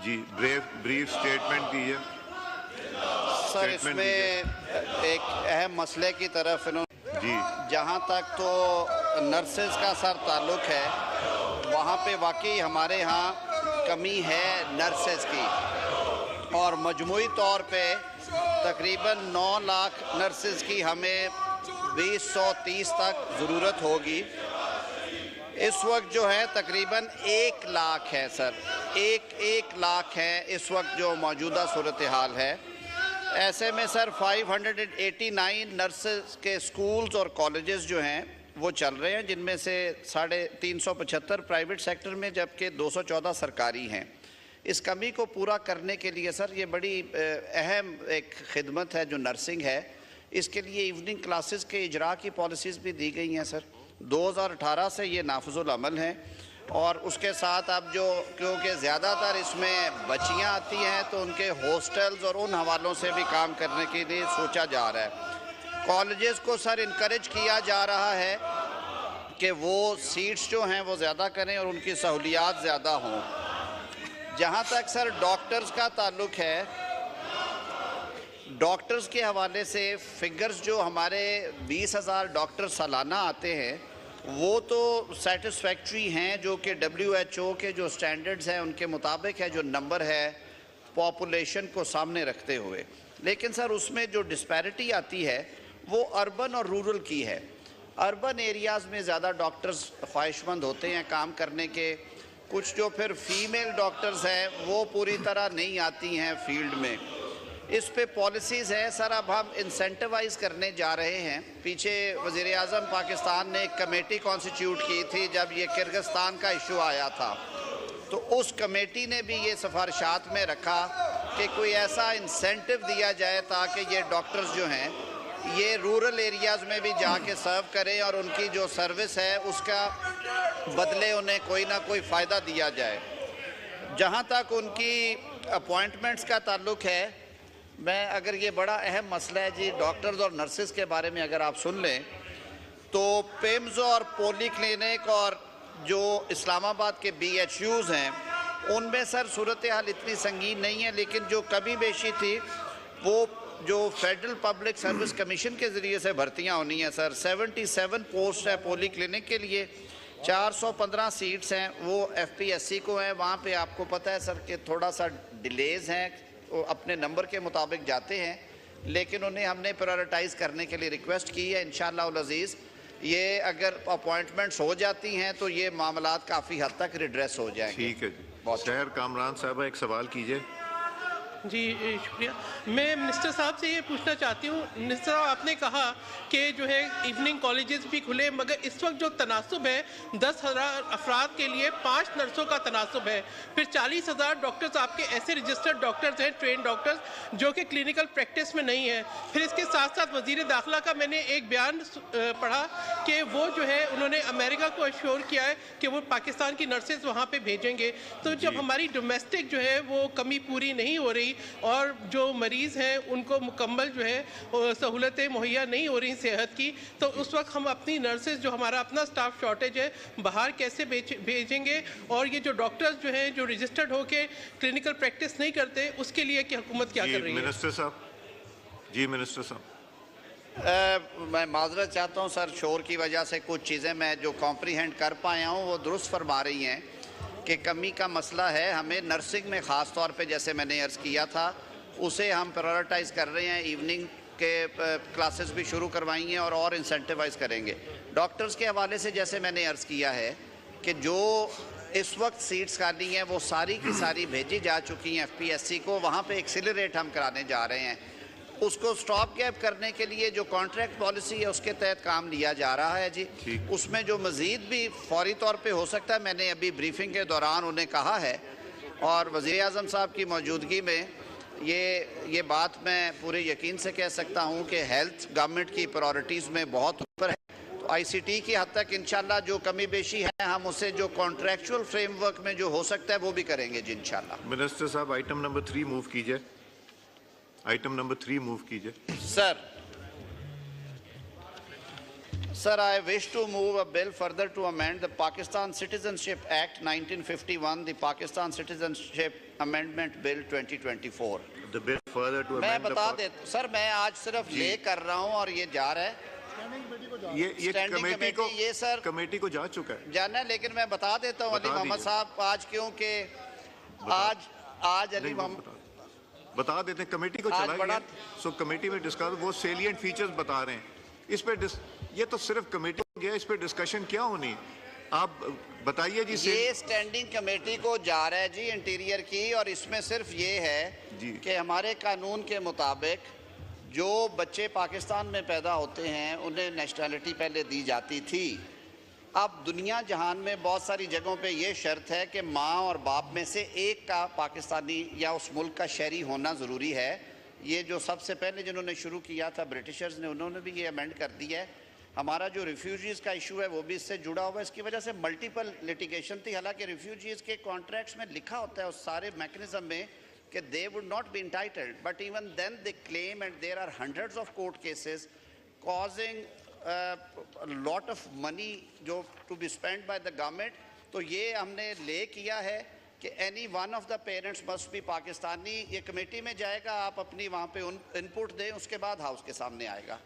जी brief statement दीजिए sir. इसमें एक अहम मसले की तरफ इन्होंने जी जहाँ तक तो नर्सेज का सर ताल्लुक है, वहाँ पे वाकई हमारे यहाँ कमी है नर्सेज की, और मजमूई तौर पे तकरीबन 9 लाख नर्सेज की हमें 2030 तक ज़रूरत होगी। इस वक्त जो है तकरीबन 1 लाख है सर, एक लाख है इस वक्त जो मौजूदा सूरत हाल है। ऐसे में सर 589 नर्सेज के स्कूल्स और कॉलेजेस जो हैं वो चल रहे हैं, जिनमें से 375 प्राइवेट सेक्टर में जबकि 214 सरकारी हैं। इस कमी को पूरा करने के लिए सर ये बड़ी अहम एक खिदमत है जो नर्सिंग है। इसके लिए इवनिंग क्लासेस के इजरा की पॉलिसीज़ भी दी गई हैं सर। 2018 से ये नाफिजुल अमल हैं, और उसके साथ अब जो क्योंकि ज़्यादातर इसमें बच्चियाँ आती हैं तो उनके हॉस्टल्स और उन हवालों से भी काम करने के लिए सोचा जा रहा है। कॉलेजेस को सर इनकरेज किया जा रहा है कि वो सीट्स जो हैं वो ज़्यादा करें और उनकी सहूलियात ज़्यादा हों। जहाँ तक सर डॉक्टर्स का ताल्लुक है, डॉक्टर्स के हवाले से फिगर्स जो हमारे 20,000 डॉक्टर सालाना आते हैं वो तो सेटिस्फैक्ट्री हैं, जो कि WHO के जो स्टैंडर्ड्स हैं उनके मुताबिक है, जो नंबर है पॉपुलेशन को सामने रखते हुए। लेकिन सर उसमें जो डिस्पैरिटी आती है वो अर्बन और रूरल की है। अर्बन एरियाज़ में ज़्यादा डॉक्टर्स ख्वाहिशमंद होते हैं काम करने के। कुछ जो फिर फीमेल डॉक्टर्स हैं वो पूरी तरह नहीं आती हैं फील्ड में। इस पे पॉलिसीज़ है सर। अब हम इंसेंटिवाइज करने जा रहे हैं। पीछे वज़ीर आज़म पाकिस्तान ने एक कमेटी कॉन्स्टिट्यूट की थी जब ये किर्गिस्तान का इशू आया था, तो उस कमेटी ने भी ये सिफारिशात में रखा कि कोई ऐसा इंसेंटिव दिया जाए ताकि ये डॉक्टर्स जो हैं ये रूरल एरियाज़ में भी जाके सर्व करें और उनकी जो सर्विस है उसका बदले उन्हें कोई ना कोई फ़ायदा दिया जाए। जहाँ तक उनकी अपॉइंटमेंट्स का ताल्लुक है, मैं अगर ये बड़ा अहम मसला है जी डॉक्टर्स और नर्सेज के बारे में अगर आप सुन लें तो पिम्स और पोली क्लिनिक और जो इस्लामाबाद के BHUs हैं उनमें सर सूरत हाल इतनी संगीन नहीं है, लेकिन जो कमी बेशी थी वो जो फेडरल पब्लिक सर्विस कमीशन के ज़रिए से भर्तियां होनी है सर। 77 पोस्ट है पोली क्लिनिक के लिए, 415 सीट्स हैं वो FPSC को हैं। वहाँ पे आपको पता है सर कि थोड़ा सा डिलेज़ हैं, वो अपने नंबर के मुताबिक जाते हैं, लेकिन उन्हें हमने प्रायोरिटाइज़ करने के लिए रिक्वेस्ट की है। इंशाअल्लाह अज़ीज़ ये अगर अपॉइंटमेंट्स हो जाती हैं तो ये मामलात काफ़ी हद तक रिड्रेस हो जाएंगे। ठीक है जी। शहर कामरान साहब एक सवाल कीजिए। जी शुक्रिया। मैं मिनिस्टर साहब से ये पूछना चाहती हूँ, मिनिस्टर साहब आपने कहा कि जो है इवनिंग कॉलेजेस भी खुले, मगर इस वक्त जो तनासुब है 10,000 अफराद के लिए 5 नर्सों का तनासुब है, फिर 40,000 डॉक्टर्स आपके ऐसे रजिस्टर्ड डॉक्टर्स हैं, ट्रेन डॉक्टर्स जो कि क्लिनिकल प्रैक्टिस में नहीं है। फिर इसके साथ साथ वज़ीर दाखिला का मैंने एक बयान पढ़ा कि वो जो है उन्होंने अमेरिका को अश्योर किया है कि वो पाकिस्तान की नर्सेज वहाँ पर भेजेंगे। तो जब हमारी डोमेस्टिक जो है वो कमी पूरी नहीं हो रही और जो मरीज़ हैं उनको मुकम्मल जो है सहूलतें मुहैया नहीं हो रही सेहत की, तो उस वक्त हम अपनी नर्सेज जो हमारा अपना स्टाफ शॉर्टेज है बाहर कैसे भेजेंगे? और ये जो डॉक्टर्स जो हैं जो रजिस्टर्ड होकर क्लिनिकल प्रैक्टिस नहीं करते उसके लिए कि हुकूमत क्या कर रही है? मिनिस्टर साहब। जी मिनिस्टर साहब। मैं माजरत चाहता हूँ सर, शोर की वजह से कुछ चीज़ें मैं जो कॉम्प्रीहेंड कर पाया हूँ वो दुरुस्त फरमा रही हैं कि कमी का मसला है। हमें नर्सिंग में ख़ास तौर पे जैसे मैंने अर्ज़ किया था उसे हम प्रायोरिटाइज़ कर रहे हैं। इवनिंग के क्लासेस भी शुरू करवाई हैं और इंसेंटिवाइज़ करेंगे। डॉक्टर्स के हवाले से जैसे मैंने अर्ज़ किया है कि जो इस वक्त सीट्स खाली हैं वो सारी की सारी भेजी जा चुकी हैं FPSC को। वहाँ पे एक्सीलरेट हम कराने जा रहे हैं। उसको स्टॉप गैप करने के लिए जो कॉन्ट्रैक्ट पॉलिसी है उसके तहत काम लिया जा रहा है जी। उसमें जो मज़ीद भी फौरी तौर पे हो सकता है, मैंने अभी ब्रीफिंग के दौरान उन्हें कहा है और वज़ीर आज़म साहब की मौजूदगी में ये बात मैं पूरे यकीन से कह सकता हूँ कि हेल्थ गवर्नमेंट की प्रायोरिटीज़ में बहुत ऊपर है। तो ICT की हद तक इंशाल्लाह जो कमी बेशी है हम उसे जो कॉन्ट्रैक्चुअल फ्रेमवर्क में जो हो सकता है वो भी करेंगे जी इंशाल्लाह। मिनिस्टर साहब आइटम नंबर 3 मूव कीजिए। आइटम नंबर 3 मूव कीजिए sir. Sir, I wish to move a bill further to amend the Pakistan Citizenship Act 1951, the Pakistan Citizenship Amendment Bill 2024. The bill further to मैं amend the बता Pak- दे sir, मैं आज सिर्फ ले कर रहा हूँ और ये जा रहा है ये Standing कमेटी को committee, ये सर कमेटी को जा चुका है। जाना है, लेकिन मैं बता देता हूँ अली बता मोहम्मद दीजिए। साहब आज क्योंकि आज अली नहीं, वो मोहम्मद बता देते हैं कमेटी को आज चलाइए। बड़ा- सो कमेटी में डिस्कस वो सेलिएंट फीचर्स बता रहे हैं। इस पे ये तो सिर्फ कमेटी हो गया, इस पे डिस्कशन क्या होनी? आप बताइए जी। ये स्टैंडिंग कमेटी को जा रहा है जी इंटीरियर की, और इसमें सिर्फ ये है जी। कि हमारे कानून के मुताबिक जो बच्चे पाकिस्तान में पैदा होते हैं उन्हें नेशनैलिटी पहले दी जाती थी। अब दुनिया जहान में बहुत सारी जगहों पे ये शर्त है कि माँ और बाप में से एक का पाकिस्तानी या उस मुल्क का शहरी होना ज़रूरी है। ये जो सबसे पहले जिन्होंने शुरू किया था ब्रिटिशर्स ने, उन्होंने भी ये अमेंड कर दिया है। हमारा जो रिफ्यूजीज़ का इशू है वो भी इससे जुड़ा हुआ है। इसकी वजह से मल्टीपल लिटिगेशन थी। हालांकि रिफ्यूजीज़ के कॉन्ट्रैक्ट्स में लिखा होता है उस सारे मैकेनिज्म में कि they would not be entitled, but even then they claim and there are hundreds of court cases causing lot of money जो to be spend by the government. तो ये हमने ले किया है कि any one of the parents must be Pakistani. ये committee में जाएगा, आप अपनी वहाँ पे इनपुट दें, उसके बाद हाउस के सामने आएगा।